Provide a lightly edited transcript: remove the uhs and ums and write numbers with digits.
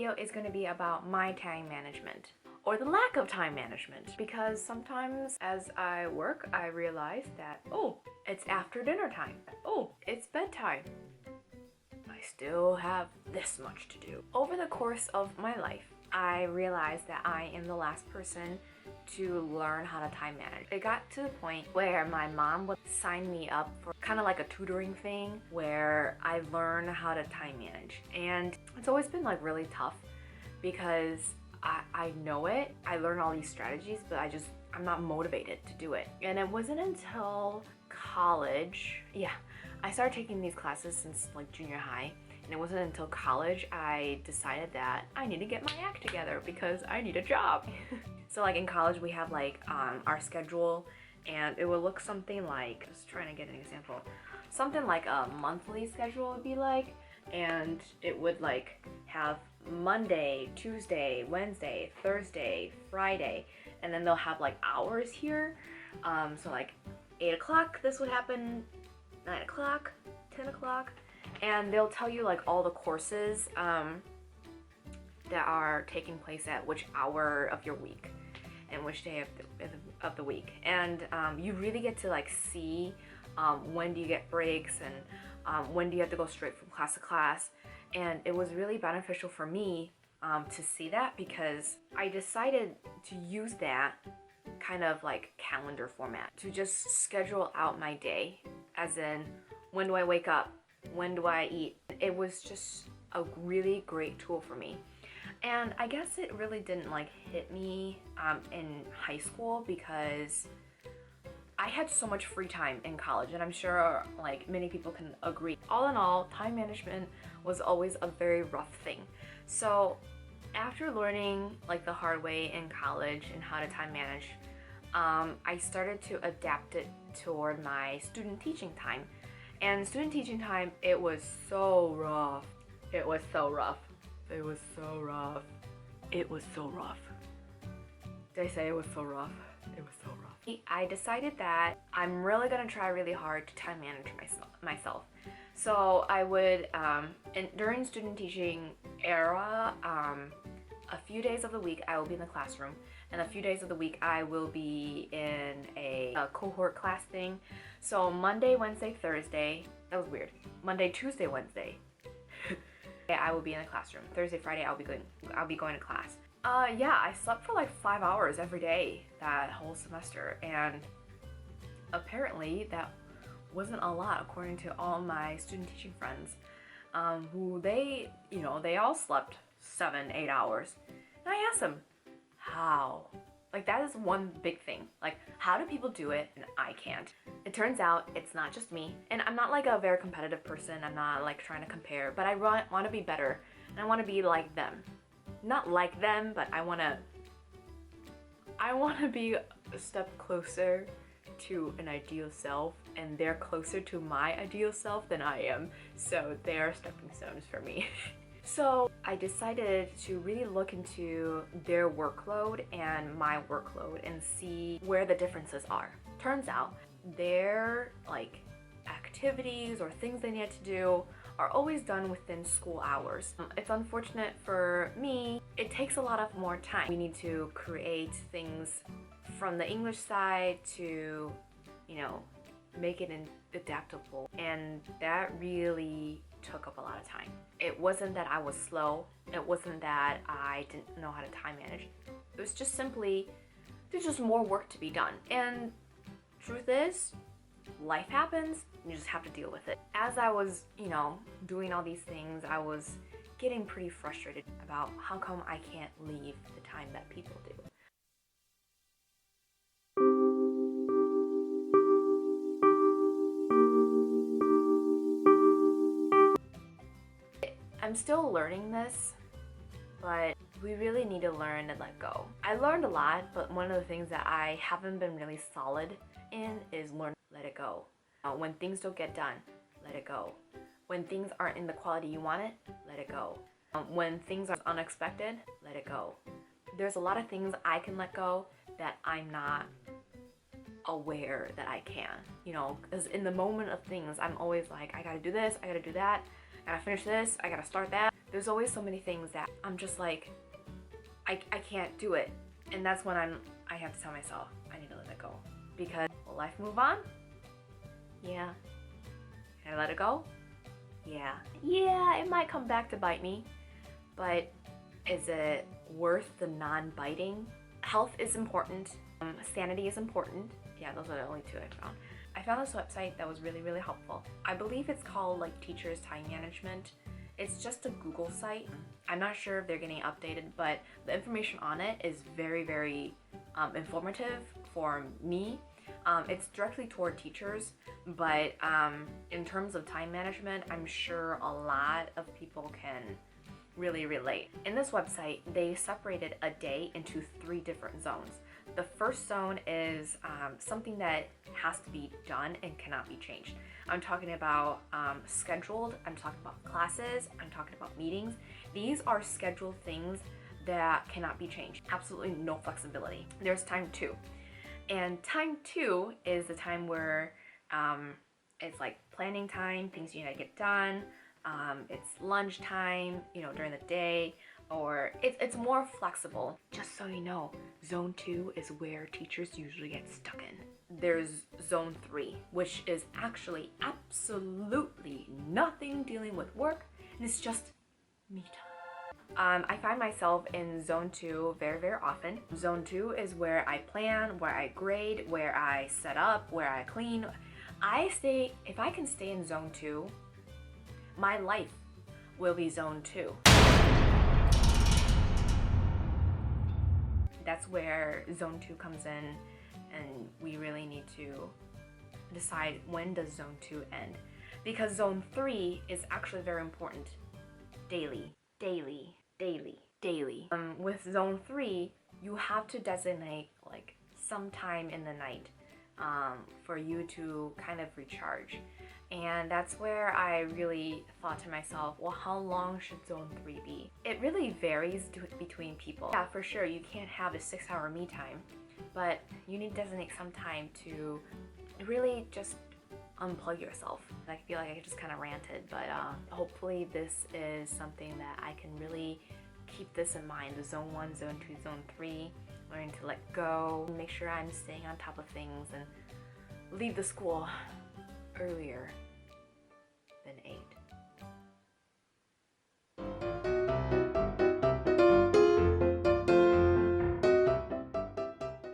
video is going to be about my time management, or the lack of time management, because sometimes as I work I realize that, oh, it's after dinner time, oh, it's bedtime, I still have this much to do. Over the course of my life, I realized that I am the last person to learn how to time manage. It got to the point where my mom would sign me up for kind of like a tutoring thing where I learn how to time manage. And it's always been like really tough because I know it, I learn all these strategies, but I'm not motivated to do it. And it wasn't until college, I started taking these classes since like junior high. And it wasn't until college I decided that I need to get my act together because I need a job. So like in college we have like our schedule, and it would look something like, just trying to get an example, something like a monthly schedule would be like, and it would like have Monday, Tuesday, Wednesday, Thursday, Friday, and then they'll have like hours here. So like 8 o'clock this would happen, 9 o'clock, 10 o'clock. And they'll tell you like all the courses that are taking place at which hour of your week and which day of the week. And you really get to like see when do you get breaks and when do you have to go straight from class to class. And it was really beneficial for me to see that, because I decided to use that kind of like calendar format to just schedule out my day, as in when do I wake up, when do I eat. It was just a really great tool for me. And I guess it really didn't like hit me in high school because I had so much free time in college, and I'm sure like many people can agree. All in all, time management was always a very rough thing. So after learning like the hard way in college and how to time manage, I started to adapt it toward my student teaching time. And student teaching time, it was so rough. It was so rough. It was so rough. It was so rough. Did I say it was so rough? It was so rough. I decided that I'm really gonna try really hard to time manage myself. So I would, during student teaching era, a few days of the week I will be in the classroom, and a few days of the week I will be in a cohort class thing. So Monday, Wednesday, Thursday, that was weird. Monday, Tuesday, Wednesday, I will be in the classroom. Thursday, Friday, I'll be going to class. I slept for like 5 hours every day that whole semester, and apparently that wasn't a lot according to all my student teaching friends, who they all slept 7-8 hours. And I asked them, how? Like, that is one big thing. Like, how do people do it and I can't? It turns out it's not just me. And I'm not like a very competitive person. I'm not like trying to compare, but I want to be better, and I want to be like them. Not like them, but I want to be a step closer to an ideal self, and they're closer to my ideal self than I am. So they are stepping stones for me. So I decided to really look into their workload and my workload and see where the differences are. Turns out their like activities or things they need to do are always done within school hours. It's unfortunate for me, it takes a lot of more time. We need to create things from the English side to, make it adaptable, and that really took up a lot of time. It wasn't that I was slow, it wasn't that I didn't know how to time manage. It was just simply, there's just more work to be done. And truth is, life happens, and you just have to deal with it. As I was, doing all these things, I was getting pretty frustrated about how come I can't leave the time that people do. I'm still learning this, but we really need to learn to let go. I learned a lot, but one of the things that I haven't been really solid in is learn to let it go. When things don't get done, let it go. When things aren't in the quality you want it, let it go. When things are unexpected, let it go. There's a lot of things I can let go that I'm not aware that I can, because in the moment of things, I'm always like, I gotta do this, I gotta do that, I gotta finish this, I gotta start that. There's always so many things that I'm just like, I can't do it. And that's when I have to tell myself, I need to let it go. Because will life move on? Yeah. Can I let it go? Yeah. Yeah, it might come back to bite me, but is it worth the non-biting? Health is important. Sanity is important. Yeah, those are the only two I found. I found this website that was really, really helpful. I believe it's called like Teachers Time Management. It's just a Google site. I'm not sure if they're getting updated, but the information on it is very, very informative for me. It's directly toward teachers, but in terms of time management, I'm sure a lot of people can really relate. In this website, they separated a day into 3 different zones. The first zone is something that has to be done and cannot be changed. I'm talking about scheduled, I'm talking about classes, I'm talking about meetings. These are scheduled things that cannot be changed. Absolutely no flexibility. There's time 2. And time 2 is the time where it's like planning time, things you gotta get done. It's lunch time, you know, during the day, or it's more flexible. Just so you know, zone 2 is where teachers usually get stuck in. There's zone 3, which is actually absolutely nothing dealing with work, and it's just me time. I find myself in zone 2 very, very often. Zone 2 is where I plan, where I grade, where I set up, where I clean. If I can stay in zone 2, my life will be zone 2. That's where zone 2 comes in, and we really need to decide when does zone 2 end. Because zone 3 is actually very important. Daily, daily, daily, daily. With zone 3, you have to designate like some time in the night for you to kind of recharge. And that's where I really thought to myself, well, how long should zone 3 be? It really varies between people. Yeah, for sure, you can't have a 6-hour me time, but you need to designate some time to really just unplug yourself. I feel like I just kind of ranted, but hopefully this is something that I can really keep this in mind. The zone 1, zone 2, zone 3, learning to let go, make sure I'm staying on top of things, and leave the school earlier than 8.